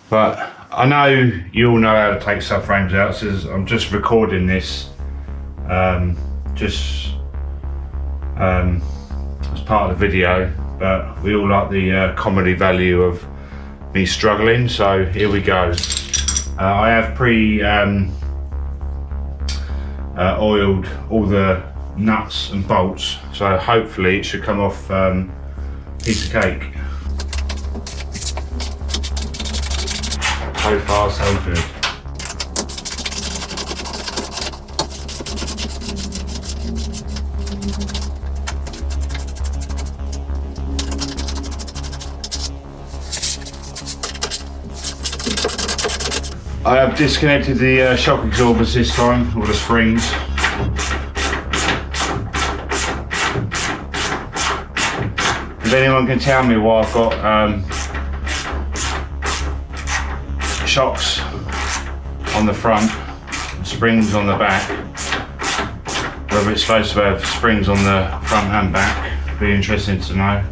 But I know you all know how to take subframes out, so I'm just recording this as part of the video, but we all like the comedy value of me struggling, so here we go. I have oiled all the nuts and bolts, so hopefully it should come off piece of cake. So far, so good. I have disconnected the shock absorbers this time, or the springs. If anyone can tell me why I've got shocks on the front, springs on the back, whether it's supposed to have springs on the front and back, be interesting to know.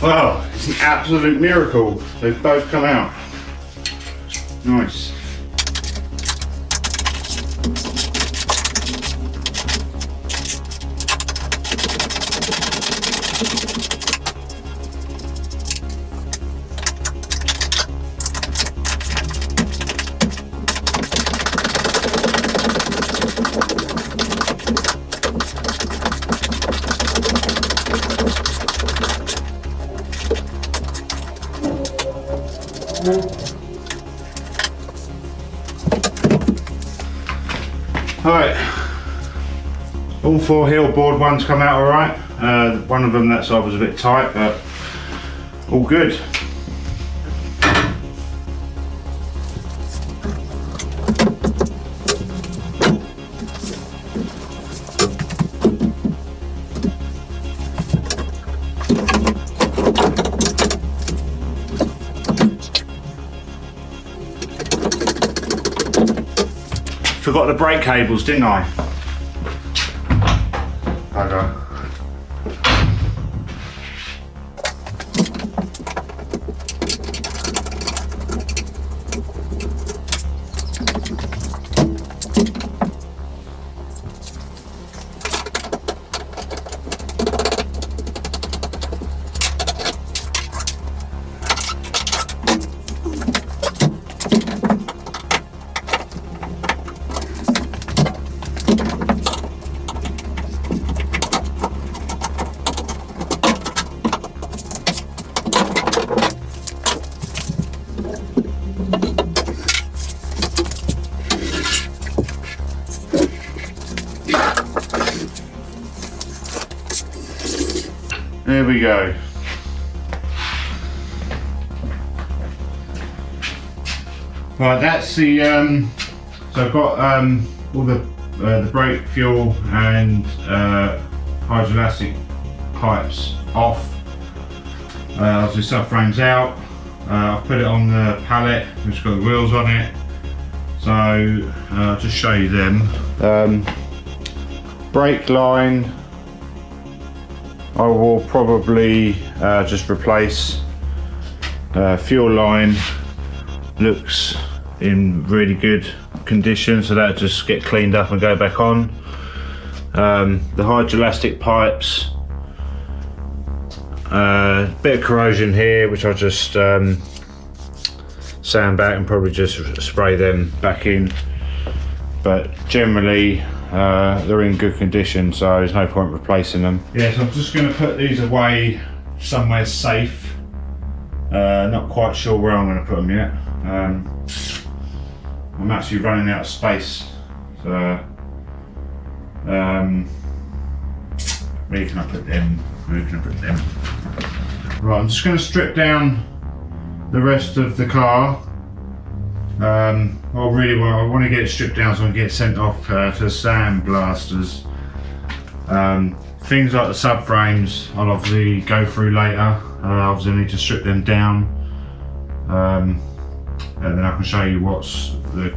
Wow, it's an absolute miracle. They've both come out. Nice. Alright, all four heel board ones come out alright. One of them, that side was a bit tight, but all good. Forgot the brake cables, didn't I? Okay. There we go. Right, that's the so I've got all the brake, fuel and hydrolastic pipes off. The subframe's out. I've put it on the pallet, which has got the wheels on it. So I'll just show you them. Brake line, I will probably just replace. Fuel line looks in really good condition, so that'll just get cleaned up and go back on. The hydrolastic pipes, bit of corrosion here, which I'll just sand back and probably just spray them back in, but generally they're in good condition, so there's no point replacing them. Yeah, so I'm just going to put these away somewhere safe. Not quite sure where I'm going to put them yet. I'm actually running out of space, so where can I put them? Where can I put them? Right, I'm just going to strip down the rest of the car. I want to get it stripped down so I can get it sent off to sandblasters. Things like the subframes I'll obviously go through later. Obviously I need to strip them down, and then I can show you what the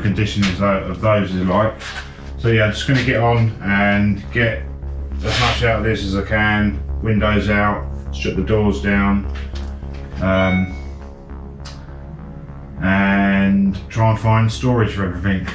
condition is of those is like. So yeah, I'm just going to get on and get as much out of this as I can. Windows out, strip the doors down, and try and find storage for everything.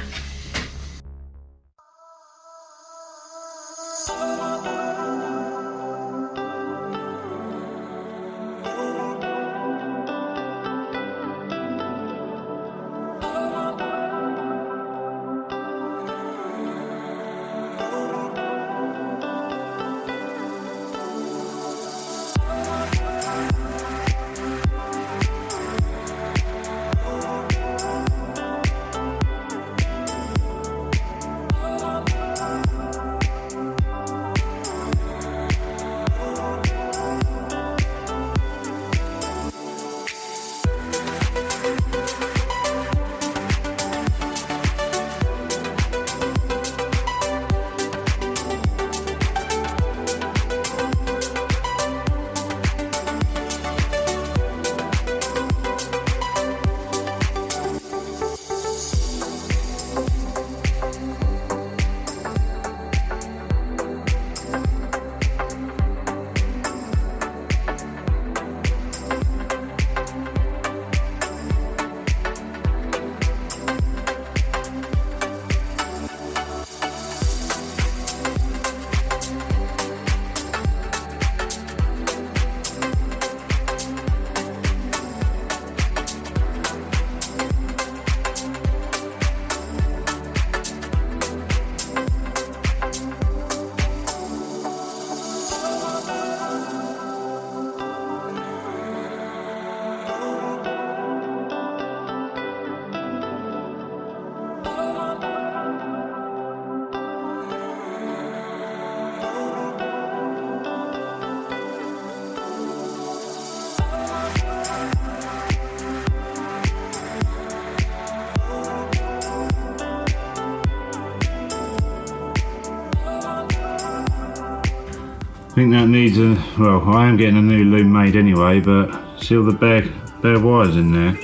I think that needs a, well, I am getting a new loom made anyway, but see all the bare wires in there?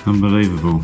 Unbelievable.